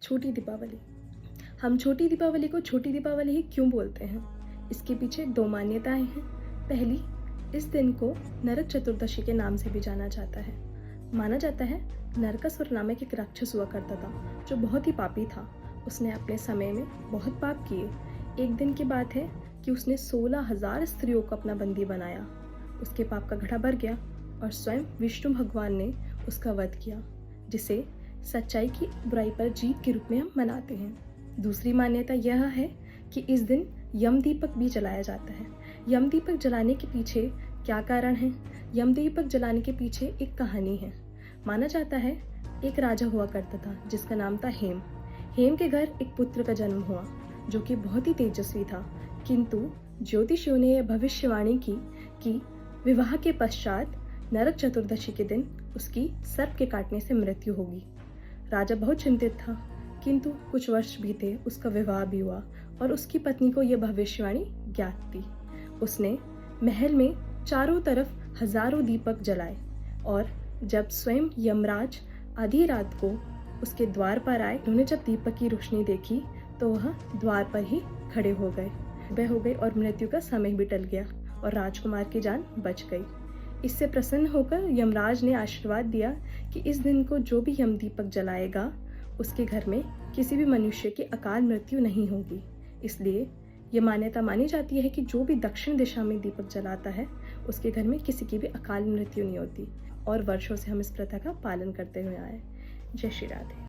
छोटी दीपावली। हम छोटी दीपावली को छोटी दीपावली ही क्यों बोलते हैं? इसके पीछे दो मान्यताएं हैं। पहली, इस दिन को नरक चतुर्दशी के नाम से भी जाना जाता है। माना जाता है नरकासुर नामक एक राक्षस हुआ करता था जो बहुत ही पापी था। उसने अपने समय में बहुत पाप किए। एक दिन की बात है कि उसने 16,000 स्त्रियों को अपना बंदी बनाया। उसके पाप का घड़ा भर गया और स्वयं विष्णु भगवान ने उसका वध किया, जिसे सच्चाई की बुराई पर जीत के रूप में हम मनाते हैं। दूसरी मान्यता यह है कि इस दिन यम दीपक भी जलाया जाता है। यम दीपक जलाने के पीछे क्या कारण है? यम दीपक जलाने के पीछे एक कहानी है। माना जाता है एक राजा हुआ करता था जिसका नाम था हेम। हेम के घर एक पुत्र का जन्म हुआ जो कि बहुत ही तेजस्वी था, किंतु ज्योतिषियों ने यह भविष्यवाणी की कि विवाह के पश्चात नरक चतुर्दशी के दिन उसकी सर्प के काटने से मृत्यु होगी। राजा बहुत चिंतित था, किंतु कुछ वर्ष बीते, उसका विवाह भी हुआ और उसकी पत्नी को यह भविष्यवाणी ज्ञात थी। उसने महल में चारों तरफ हजारों दीपक जलाए और जब स्वयं यमराज आधी रात को उसके द्वार पर आए, उन्होंने जब दीपक की रोशनी देखी तो वह द्वार पर ही खड़े हो गए। वह हो गई और मृत्यु का समय भी टल गया और राजकुमार की जान बच गई। इससे प्रसन्न होकर यमराज ने आशीर्वाद दिया कि इस दिन को जो भी यम दीपक जलाएगा उसके घर में किसी भी मनुष्य की अकाल मृत्यु नहीं होगी। इसलिए ये मान्यता मानी जाती है कि जो भी दक्षिण दिशा में दीपक जलाता है उसके घर में किसी की भी अकाल मृत्यु नहीं होती। और वर्षों से हम इस प्रथा का पालन करते हुए आए। जय श्री राधे।